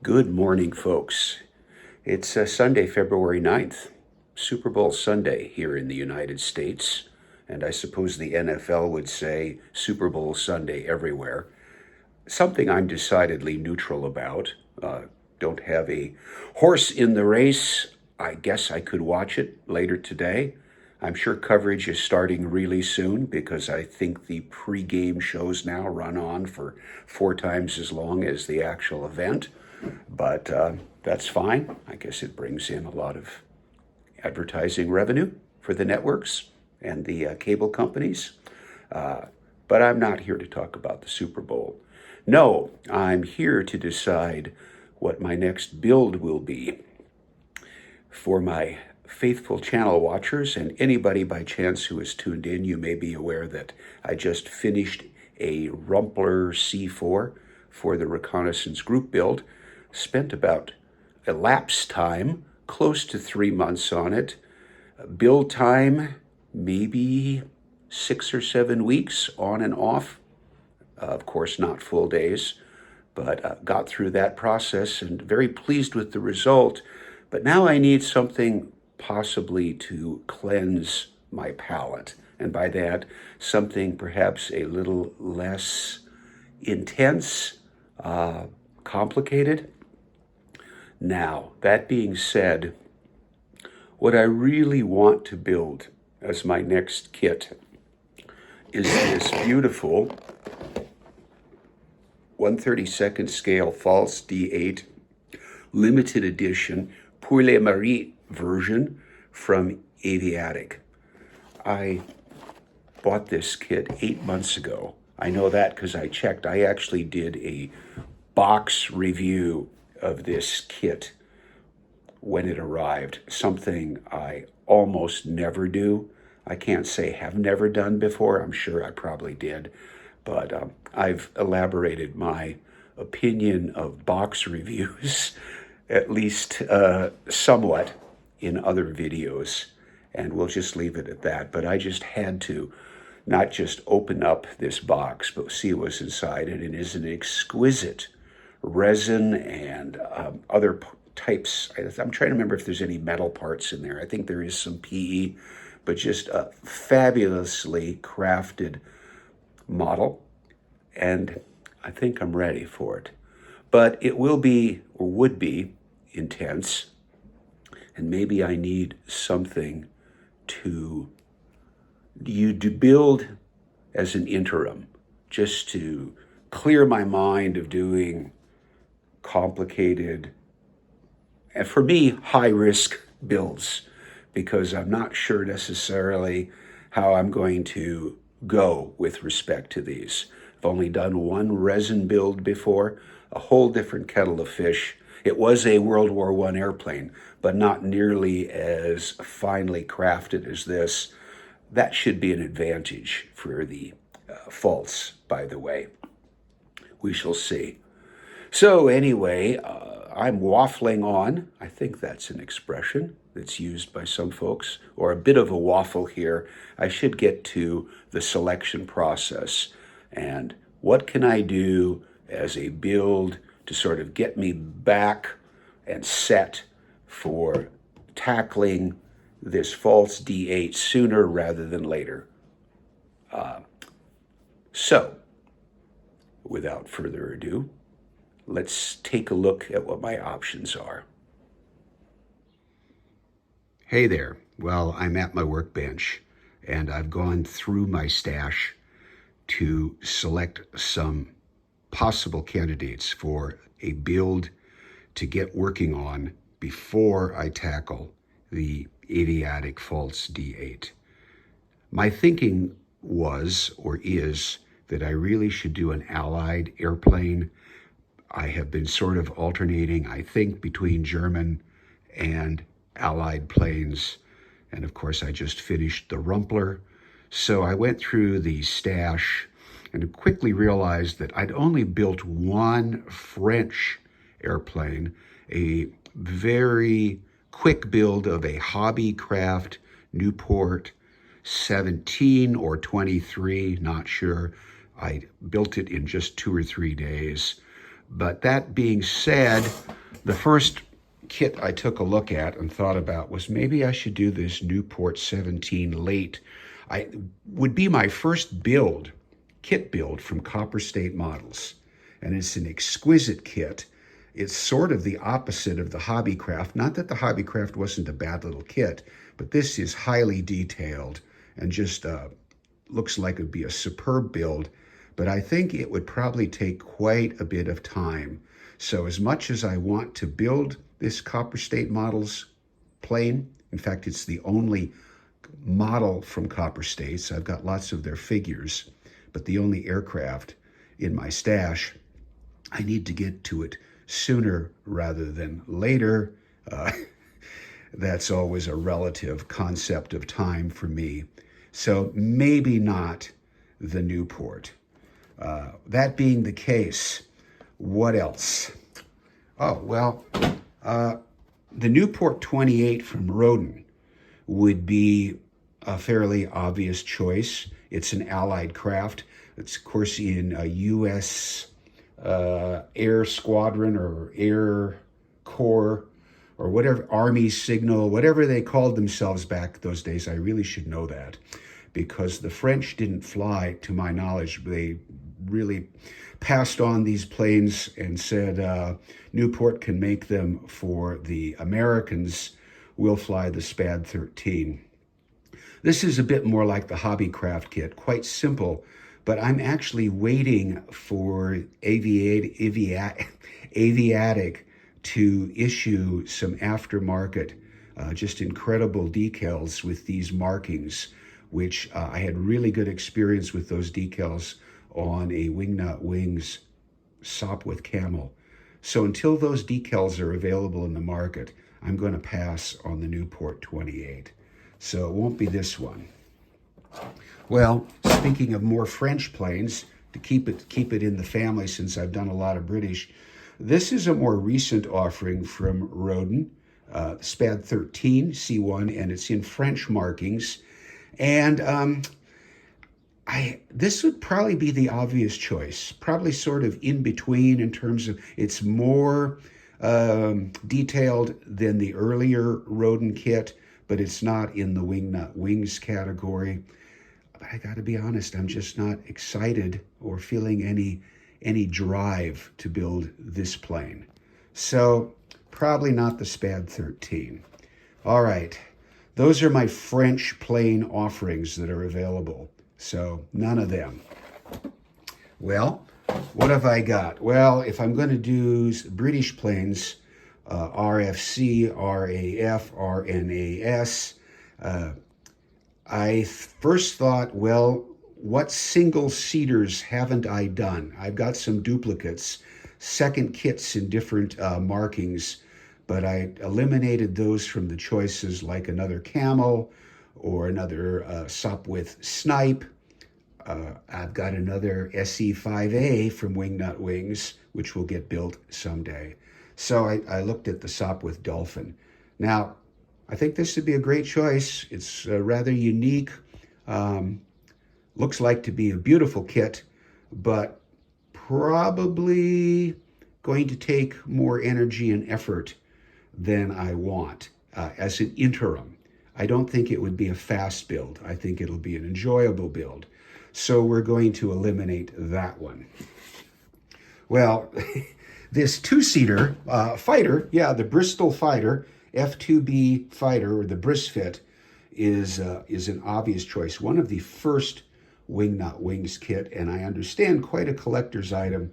Good morning, folks. It's Sunday, February 9th, Super Bowl Sunday here in the United States, and I suppose the NFL would say Super Bowl Sunday everywhere. Something I'm decidedly neutral about. Don't have a horse in the race. I guess I could watch it later today. I'm sure coverage is starting really soon because I think the pregame shows now run on for 4 times as long as the actual event. But that's fine. I guess it brings in a lot of advertising revenue for the networks and the cable companies. But I'm not here to talk about the Super Bowl. No, I'm here to decide what my next build will be. For my faithful channel watchers and anybody by chance who is tuned in, you may be aware that I just finished a Rumpler C4 for the reconnaissance group build. Spent about elapsed time, close to 3 months on it. Build time, maybe 6 or 7 weeks on and off. Of course, not full days, but got through that process and very pleased with the result. But now I need something possibly to cleanse my palate. And by that, something perhaps a little less intense, complicated. Now, that being said, what I really want to build as my next kit is this beautiful 1/32 scale Pfalz D.VIII limited edition Pour les Maris version from Aviattic. I bought this kit 8 months ago. I know that because I checked. I actually did a box review of this kit when it arrived, something I almost never do. I can't say have never done before. I'm sure I probably did, but I've elaborated my opinion of box reviews, at least somewhat, in other videos, and we'll just leave it at that. But I just had to not just open up this box, but see what's inside, and it is an exquisite resin and other types. I'm trying to remember if there's any metal parts in there. I think there is some PE, but just a fabulously crafted model, and I think I'm ready for it. But it will be, or would be, intense, and maybe I need something to build as an interim, just to clear my mind of doing complicated, and for me, high-risk builds, because I'm not sure necessarily how I'm going to go with respect to these. I've only done one resin build before, a whole different kettle of fish. It was a World War I airplane, but not nearly as finely crafted as this. That should be an advantage for the Pfalz, by the way. We shall see. So anyway, I'm waffling on. I think that's an expression that's used by some folks, or a bit of a waffle here. I should get to the selection process and what can I do as a build to sort of get me back and set for tackling this Pfalz D.VIII sooner rather than later. So, without further ado, let's take a look at what my options are. Hey there. Well, I'm at my workbench, and I've gone through my stash to select some possible candidates for a build to get working on before I tackle the Aviattic Pfalz D.VIII. My thinking was, or is, that I really should do an Allied airplane. I have been sort of alternating, I think, between German and Allied planes. And of course, I just finished the Rumpler. So I went through the stash and quickly realized that I'd only built one French airplane, a very quick build of a Hobbycraft Newport 17 or 23, not sure. I built it in just 2 or 3 days. But that being said, the first kit I took a look at and thought about was maybe I should do this Newport 17 late. I would be my first kit build from Copper State Models. And it's an exquisite kit. It's sort of the opposite of the Hobbycraft. Not that the Hobbycraft wasn't a bad little kit, but this is highly detailed and just looks like it would be a superb build. But I think it would probably take quite a bit of time. So as much as I want to build this Copper State Models plane, in fact, it's the only model from Copper States. I've got lots of their figures, but the only aircraft in my stash, I need to get to it sooner rather than later. That's always a relative concept of time for me. So maybe not the Newport. That being the case, what else? Oh, well, the Newport 28 from Rodin would be a fairly obvious choice. It's an Allied craft. It's, of course, in a U.S. Air Squadron or Air Corps or whatever, Army Signal, whatever they called themselves back those days. I really should know that because the French didn't fly, to my knowledge. They really passed on these planes and said, Newport can make them for the Americans. We'll fly the SPAD 13. This is a bit more like the Hobbycraft kit, quite simple, but I'm actually waiting for Aviattic to issue some aftermarket, just incredible decals with these markings, which I had really good experience with those decals on a Wingnut Wings Sopwith Camel. So until those decals are available in the market, I'm going to pass on the Newport 28. So it won't be this one. Well, speaking of more French planes, to keep it in the family since I've done a lot of British, this is a more recent offering from Rodin, SPAD 13 C1, and it's in French markings. And this would probably be the obvious choice, probably sort of in between in terms of it's more detailed than the earlier Rodin kit, but it's not in the Wingnut Wings category. But I got to be honest, I'm just not excited or feeling any drive to build this plane. So probably not the SPAD 13. All right, those are my French plane offerings that are available. So none of them. Well, what have I got? Well, if I'm going to do British planes, RFC, RAF, RNAS, I first thought, well, what single seaters haven't I done? I've got some duplicates, second kits in different markings, but I eliminated those from the choices like another Camel or another Sopwith Snipe. I've got another SE5A from Wingnut Wings, which will get built someday. So I looked at the Sopwith Dolphin. Now, I think this would be a great choice. It's rather unique. Looks like to be a beautiful kit, but probably going to take more energy and effort than I want as an interim. I don't think it would be a fast build. I think it'll be an enjoyable build. So we're going to eliminate that one. Well, this two-seater fighter, the Bristol fighter, F2B fighter, or the Brisfit, is an obvious choice. One of the first Wingnut Wings kit, and I understand quite a collector's item.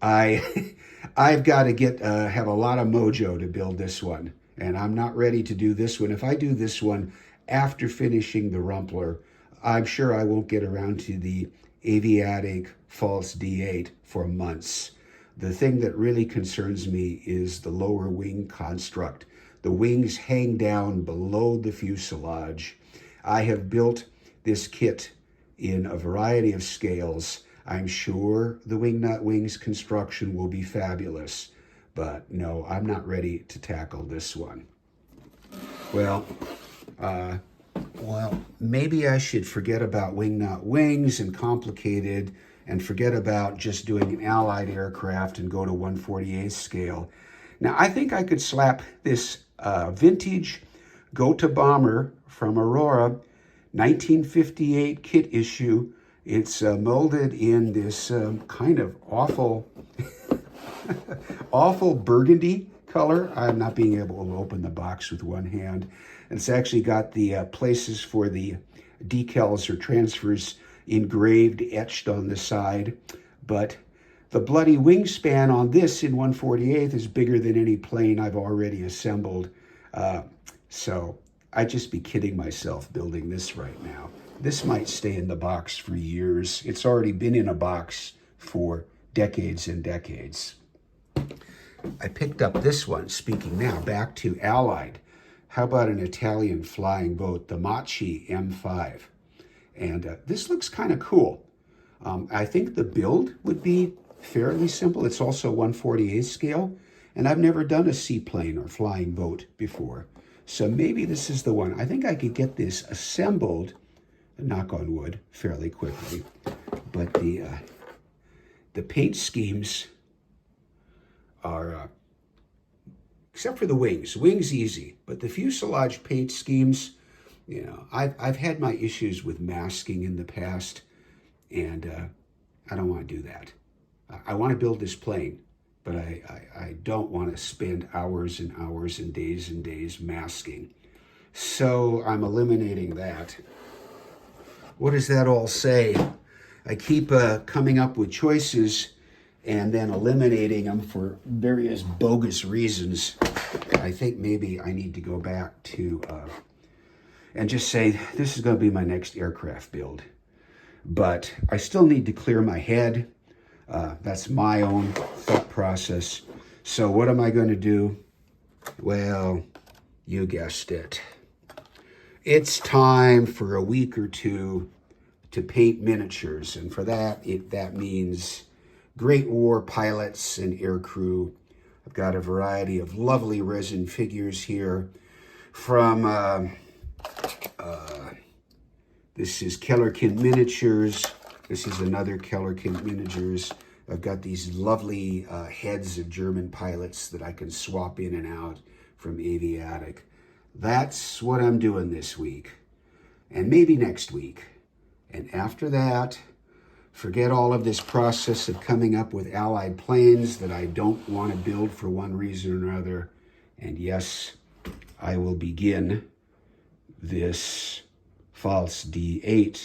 I've got to have a lot of mojo to build this one, and I'm not ready to do this one. If I do this one after finishing the Rumpler, I'm sure I won't get around to the Aviattic Pfalz D.VIII for months. The thing that really concerns me is the lower wing construct. The wings hang down below the fuselage. I have built this kit in a variety of scales. I'm sure the Wingnut Wings construction will be fabulous, but no, I'm not ready to tackle this one. Well, maybe I should forget about Wingnut Wings and complicated and forget about just doing an Allied aircraft and go to 1/48 scale. Now, I think I could slap this vintage Gotha bomber from Aurora, 1958 kit issue. It's molded in this kind of awful, awful burgundy color. I'm not being able to open the box with one hand. And it's actually got the places for the decals or transfers engraved, etched on the side. But the bloody wingspan on this in 1/48 is bigger than any plane I've already assembled. So I'd just be kidding myself building this right now. This might stay in the box for years. It's already been in a box for decades and decades. I picked up this one, speaking now, back to Allied. How about an Italian flying boat, the Machi M5? And this looks kind of cool. I think the build would be fairly simple. It's also 1/48 scale, and I've never done a seaplane or flying boat before. So maybe this is the one. I think I could get this assembled, knock on wood, fairly quickly. But the paint schemes are, except for the wings. Wings easy, but the fuselage paint schemes, you know, I've had my issues with masking in the past, and I don't want to do that. I want to build this plane, but I don't want to spend hours and hours and days masking. So I'm eliminating that. What does that all say? I keep coming up with choices and then eliminating them for various bogus reasons. I think maybe I need to go back to and just say, this is going to be my next aircraft build. But I still need to clear my head. That's my own thought process. So what am I going to do? Well, you guessed it. It's time for a week or two to paint miniatures. And for that, that means Great War pilots and aircrew. I've got a variety of lovely resin figures here from, this is Kellerkind Miniatures. This is another Kellerkind Miniatures. I've got these lovely heads of German pilots that I can swap in and out from Aviattic. That's what I'm doing this week, and maybe next week. And after that, forget all of this process of coming up with Allied planes that I don't want to build for one reason or another. And yes, I will begin this Pfalz D.VIII,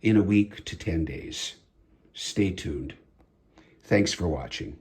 in a week to 10 days. Stay tuned. Thanks for watching.